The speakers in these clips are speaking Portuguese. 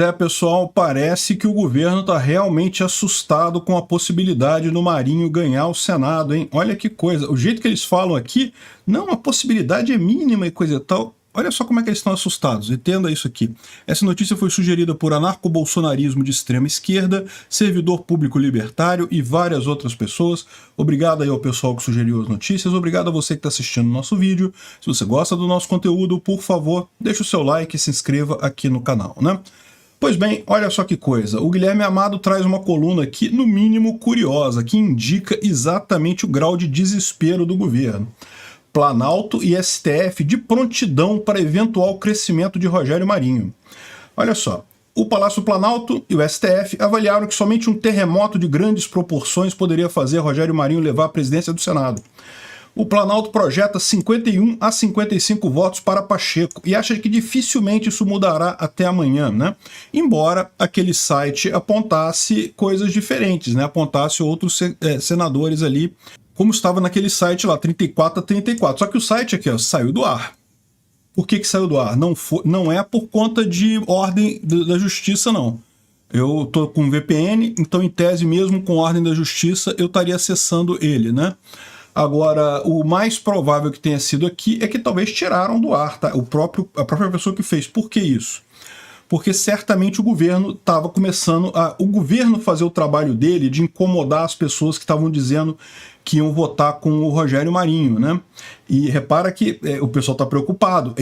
é, pessoal, parece que o governo está realmente assustado com a possibilidade do Marinho ganhar o Senado, hein? Olha que coisa, o jeito que eles falam aqui, não, a possibilidade é mínima e coisa e tal. Olha só como é que eles estão assustados, entenda isso aqui. Essa notícia foi sugerida por anarco-bolsonarismo de extrema esquerda, servidor público libertário e várias outras pessoas. Obrigado aí ao pessoal que sugeriu as notícias, obrigado a você que está assistindo o nosso vídeo. Se você gosta do nosso conteúdo, por favor, deixe o seu like e se inscreva aqui no canal, né? Pois bem, olha só que coisa, o Guilherme Amado traz uma coluna aqui, no mínimo curiosa, que indica exatamente o grau de desespero do governo. Planalto e STF de prontidão para eventual crescimento de Rogério Marinho. Olha só, o Palácio Planalto e o STF avaliaram que somente um terremoto de grandes proporções poderia fazer Rogério Marinho levar a presidência do Senado. O Planalto projeta 51 a 55 votos para Pacheco e acha que dificilmente isso mudará até amanhã, né? Embora aquele site apontasse coisas diferentes, né? Apontasse outros senadores ali, como estava naquele site lá, 34 a 34. Só que o site aqui, ó, saiu do ar. Por que saiu do ar? Não é por conta de ordem da justiça, não. Eu tô com VPN, então em tese mesmo com ordem da justiça eu estaria acessando ele, né? Agora, o mais provável que tenha sido aqui é que talvez tiraram do ar, tá? A própria pessoa que fez. Por que isso? Porque certamente o governo estava começando o governo fazer o trabalho dele de incomodar as pessoas que estavam dizendo que iam votar com o Rogério Marinho, né? E repara que o pessoal está preocupado.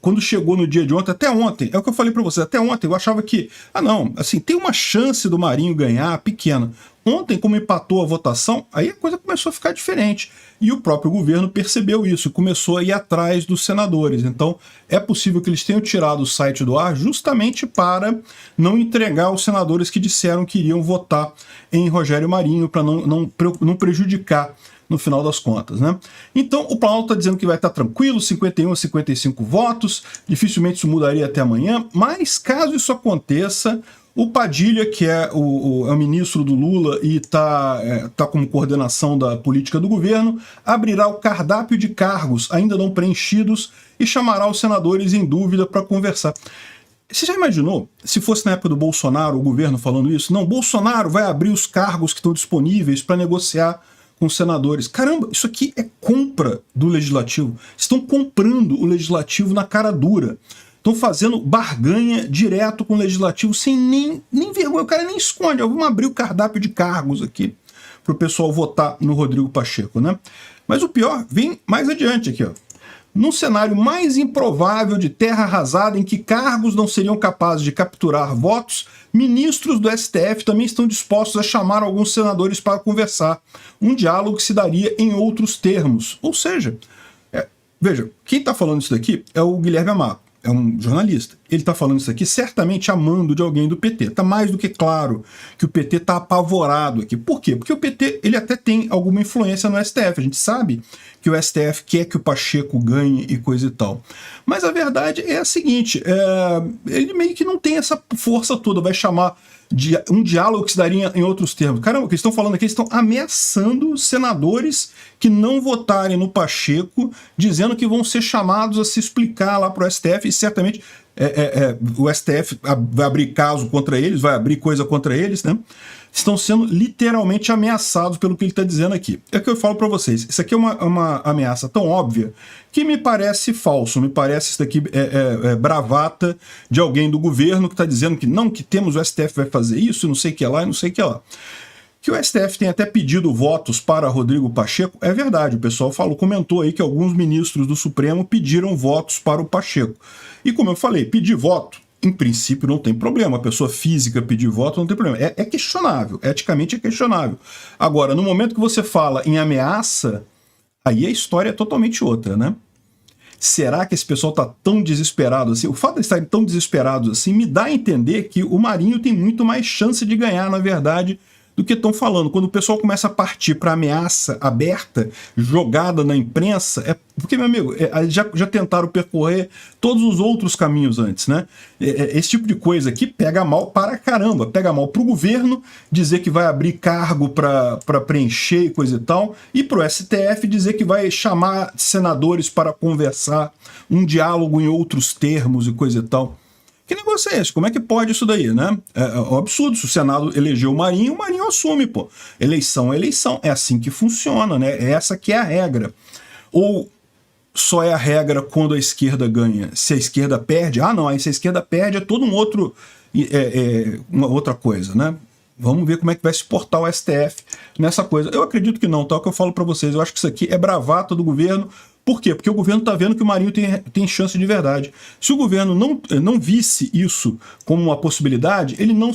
Quando chegou no dia de ontem, até ontem, é o que eu falei para vocês, até ontem eu achava que, não, assim, tem uma chance do Marinho ganhar pequena. Ontem, como empatou a votação, aí a coisa começou a ficar diferente. E o próprio governo percebeu isso e começou a ir atrás dos senadores. Então, é possível que eles tenham tirado o site do ar justamente para não entregar os senadores que disseram que iriam votar em Rogério Marinho, para não prejudicar no final das contas, né? Então, o Planalto está dizendo que vai estar tranquilo, 51 a 55 votos, dificilmente isso mudaria até amanhã, mas caso isso aconteça, o Padilha, que é o ministro do Lula e está como coordenação da política do governo, abrirá o cardápio de cargos ainda não preenchidos e chamará os senadores em dúvida para conversar. Você já imaginou se fosse na época do Bolsonaro, o governo falando isso? Não, Bolsonaro vai abrir os cargos que estão disponíveis para negociar com os senadores. Caramba, isso aqui é compra do Legislativo. Estão comprando o Legislativo na cara dura. Estão fazendo barganha direto com o Legislativo sem nem vergonha. O cara nem esconde. Vamos abrir o cardápio de cargos aqui para o pessoal votar no Rodrigo Pacheco, né? Mas o pior vem mais adiante aqui, ó. Num cenário mais improvável de terra arrasada em que cargos não seriam capazes de capturar votos, ministros do STF também estão dispostos a chamar alguns senadores para conversar. Um diálogo que se daria em outros termos. Ou seja, veja, quem está falando isso daqui é o Guilherme Amado. É um jornalista. Ele está falando isso aqui certamente amando de alguém do PT. Está mais do que claro que o PT está apavorado aqui. Por quê? Porque o PT ele até tem alguma influência no STF. A gente sabe que o STF quer que o Pacheco ganhe e coisa e tal. Mas a verdade é a seguinte, ele meio que não tem essa força toda, vai chamar de um diálogo que se daria em outros termos. Caramba, o que eles estão falando aqui, eles estão ameaçando senadores que não votarem no Pacheco, dizendo que vão ser chamados a se explicar lá para o STF, e certamente o STF vai abrir caso contra eles, vai abrir coisa contra eles, né? Estão sendo literalmente ameaçados pelo que ele está dizendo aqui. É o que eu falo para vocês, isso aqui é uma ameaça tão óbvia que me parece falso, me parece isso daqui bravata de alguém do governo que está dizendo que não, que temos o STF vai fazer isso, não sei o que lá e não sei o que lá. Que o STF tem até pedido votos para Rodrigo Pacheco, é verdade, o pessoal comentou aí que alguns ministros do Supremo pediram votos para o Pacheco. E como eu falei, pedir voto, em princípio não tem problema, a pessoa física pedir voto não tem problema, é questionável, eticamente é questionável. Agora, no momento que você fala em ameaça, aí a história é totalmente outra, né? Será que esse pessoal está tão desesperado assim? O fato de estarem tão desesperados assim me dá a entender que o Marinho tem muito mais chance de ganhar, na verdade, do que estão falando. Quando o pessoal começa a partir para ameaça aberta, jogada na imprensa, porque, meu amigo, já tentaram percorrer todos os outros caminhos antes, né? Esse tipo de coisa aqui pega mal para caramba, pega mal para o governo dizer que vai abrir cargo para preencher e coisa e tal, e para o STF dizer que vai chamar senadores para conversar, um diálogo em outros termos e coisa e tal. Que negócio é esse? Como é que pode isso daí, né? É um absurdo. Se o Senado elegeu o Marinho assume, pô. Eleição é eleição. É assim que funciona, né? É essa que é a regra. Ou só é a regra quando a esquerda ganha? Se a esquerda perde? Ah, não. Aí se a esquerda perde é todo um outro... uma outra coisa, né? Vamos ver como é que vai se portar o STF nessa coisa. Eu acredito que não, tá? O que eu falo para vocês. Eu acho que isso aqui é bravata do governo. Por quê? Porque o governo está vendo que o Marinho tem chance de verdade. Se o governo não visse isso como uma possibilidade, ele não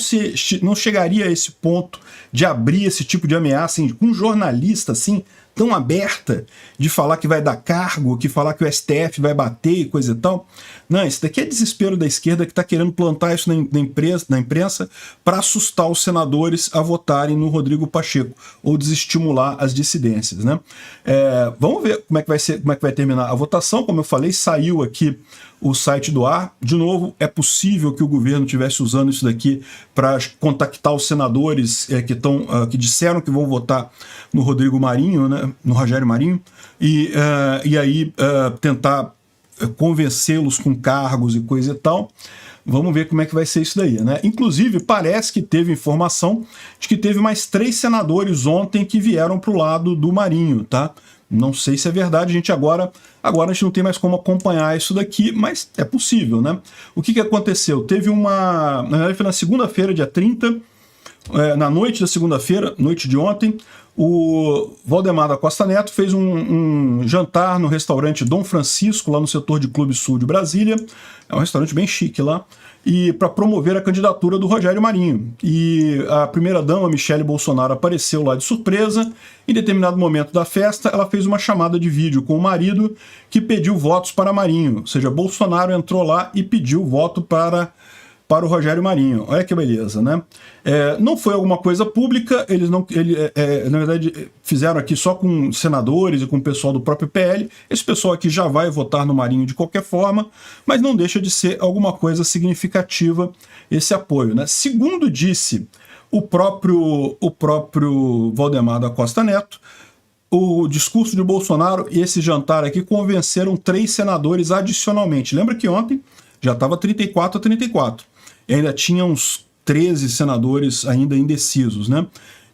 chegaria a esse ponto de abrir esse tipo de ameaça com um jornalista assim, tão aberta, de falar que vai dar cargo, que falar que o STF vai bater e coisa e tal. Não, isso daqui é desespero da esquerda que está querendo plantar isso na imprensa para assustar os senadores a votarem no Rodrigo Pacheco, ou desestimular as dissidências, né? Vamos ver como é que vai terminar a votação. Como eu falei, saiu aqui o site do ar. De novo, é possível que o governo estivesse usando isso daqui para contactar os senadores que disseram que vão votar no Rodrigo Marinho, né, no Rogério Marinho, e aí tentar convencê-los com cargos e coisa e tal. Vamos ver como é que vai ser isso daí, né? Inclusive, parece que teve informação de que teve mais 3 senadores ontem que vieram para o lado do Marinho, tá? Não sei se é verdade, gente, agora a gente não tem mais como acompanhar isso daqui, mas é possível, né? O que aconteceu? Teve na verdade foi na segunda-feira, dia 30, na noite da segunda-feira, noite de ontem, o Valdemar da Costa Neto fez um jantar no restaurante Dom Francisco, lá no setor de Clube Sul de Brasília. É um restaurante bem chique lá. E para promover a candidatura do Rogério Marinho. E a primeira-dama, Michele Bolsonaro, apareceu lá de surpresa. Em determinado momento da festa, ela fez uma chamada de vídeo com o marido que pediu votos para Marinho. Ou seja, Bolsonaro entrou lá e pediu voto para o Rogério Marinho. Olha que beleza, né? Não foi alguma coisa pública, na verdade, fizeram aqui só com senadores e com o pessoal do próprio PL. Esse pessoal aqui já vai votar no Marinho de qualquer forma, mas não deixa de ser alguma coisa significativa esse apoio, né? Segundo disse o próprio Valdemar da Costa Neto, o discurso de Bolsonaro e esse jantar aqui convenceram 3 senadores adicionalmente. Lembra que ontem já estava 34-34. E ainda tinha uns 13 senadores ainda indecisos, né?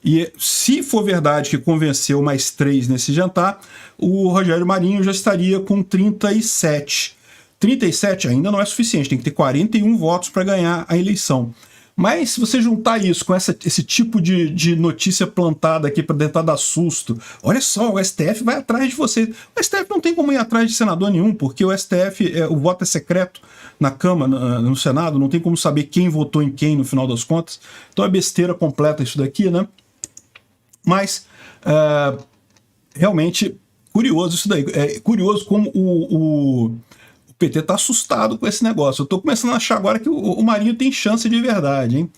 E se for verdade que convenceu mais 3 nesse jantar, o Rogério Marinho já estaria com 37. 37 ainda não é suficiente, tem que ter 41 votos para ganhar a eleição. Mas se você juntar isso com esse tipo de notícia plantada aqui para tentar dar susto, olha só, o STF vai atrás de você. O STF não tem como ir atrás de senador nenhum, porque o STF, o voto é secreto na Câmara, no Senado, não tem como saber quem votou em quem no final das contas. Então é besteira completa isso daqui, né? Mas, realmente, curioso isso daí. É curioso como o PT está assustado com esse negócio. Eu estou começando a achar agora que o Marinho tem chance de verdade, hein?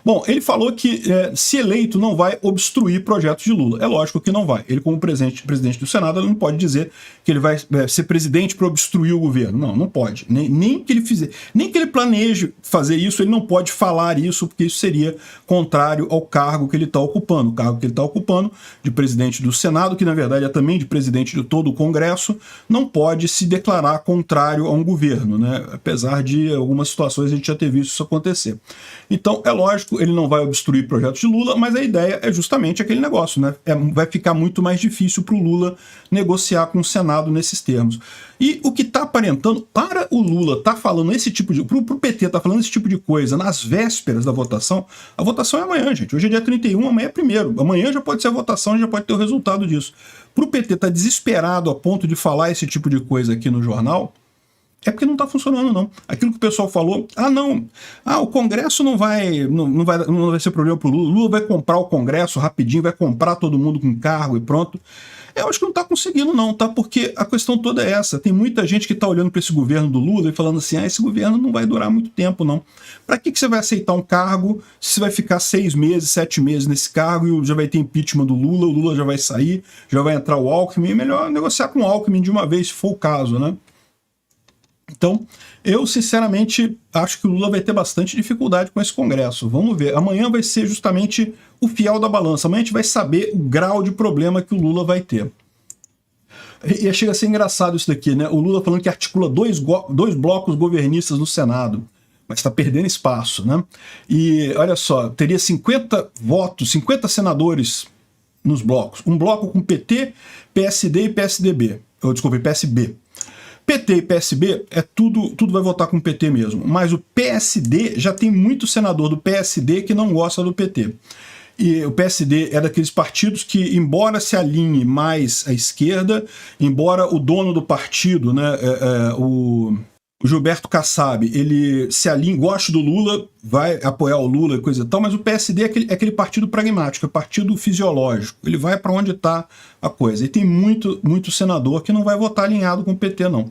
Bom, ele falou que se eleito não vai obstruir projetos de Lula. É lógico que não vai. Ele, como presidente do Senado, ele não pode dizer que ele vai ser presidente para obstruir o governo. Não, não pode. Nem que ele planeje fazer isso, ele não pode falar isso, porque isso seria contrário ao cargo que ele está ocupando. O cargo que ele está ocupando de presidente do Senado, que na verdade é também de presidente de todo o Congresso, não pode se declarar contrário a um governo, né? Apesar de algumas situações a gente já ter visto isso acontecer. Então, é lógico, ele não vai obstruir projetos de Lula, mas a ideia é justamente aquele negócio, né? Vai ficar muito mais difícil para o Lula negociar com o Senado nesses termos. E o que está aparentando, para o Lula tá falando esse tipo de... Para o PT tá falando esse tipo de coisa nas vésperas da votação, a votação é amanhã, gente. Hoje é dia 31, amanhã é 1º. Amanhã já pode ser a votação, já pode ter o resultado disso. Para o PT tá desesperado a ponto de falar esse tipo de coisa aqui no jornal, é porque não está funcionando, não. Aquilo que o pessoal falou, o Congresso não vai ser problema para o Lula, o Lula vai comprar o Congresso rapidinho, vai comprar todo mundo com cargo e pronto. Eu acho que não está conseguindo, não, tá? Porque a questão toda é essa. Tem muita gente que está olhando para esse governo do Lula e falando assim, esse governo não vai durar muito tempo, não. Para que você vai aceitar um cargo se você vai ficar 6 meses, 7 meses nesse cargo e já vai ter impeachment do Lula, o Lula já vai sair, já vai entrar o Alckmin, é melhor negociar com o Alckmin de uma vez, se for o caso, né? Então, eu sinceramente acho que o Lula vai ter bastante dificuldade com esse Congresso. Vamos ver. Amanhã vai ser justamente o fiel da balança. Amanhã a gente vai saber o grau de problema que o Lula vai ter. E chega a ser engraçado isso daqui, né? O Lula falando que articula dois blocos governistas no Senado. mas está perdendo espaço, né? E olha só, teria 50 votos, 50 senadores nos blocos. Um bloco com PT, PSD e PSDB. Ou, desculpe, PSB. PT e PSB, tudo vai votar com o PT mesmo. Mas o PSD, já tem muito senador do PSD que não gosta do PT. E o PSD é daqueles partidos que, embora se alinhe mais à esquerda, embora o dono do partido, né, o Gilberto Kassab, ele se alinhe, gosta do Lula, vai apoiar o Lula e coisa e tal, mas o PSD é aquele partido pragmático, é partido fisiológico, ele vai para onde está a coisa. E tem muito senador que não vai votar alinhado com o PT, não.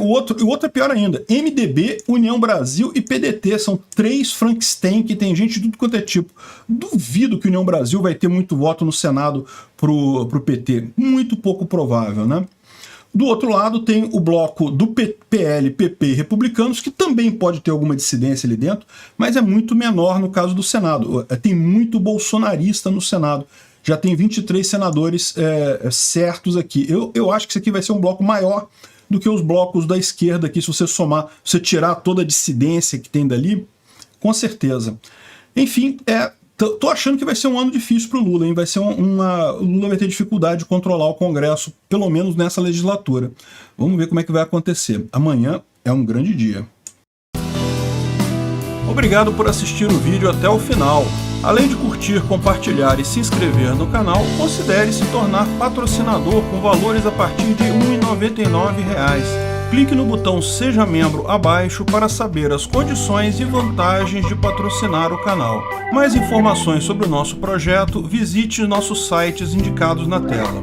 O outro é pior ainda, MDB, União Brasil e PDT, são 3 Frankenstein que tem gente de tudo quanto é tipo. Duvido que União Brasil vai ter muito voto no Senado pro PT, muito pouco provável, né? Do outro lado tem o bloco do PL, PP e Republicanos, que também pode ter alguma dissidência ali dentro, mas é muito menor no caso do Senado. Tem muito bolsonarista no Senado. Já tem 23 senadores certos aqui. Eu acho que isso aqui vai ser um bloco maior do que os blocos da esquerda aqui, se você somar, se você tirar toda a dissidência que tem dali, com certeza. Enfim, tô achando que vai ser um ano difícil para o Lula, hein? O Lula vai ter dificuldade de controlar o Congresso, pelo menos nessa legislatura. Vamos ver como é que vai acontecer. Amanhã é um grande dia. Obrigado por assistir o vídeo até o final. Além de curtir, compartilhar e se inscrever no canal, considere se tornar patrocinador com valores a partir de R$ 1,99. Clique no botão Seja Membro abaixo para saber as condições e vantagens de patrocinar o canal. Mais informações sobre o nosso projeto, visite nossos sites indicados na tela.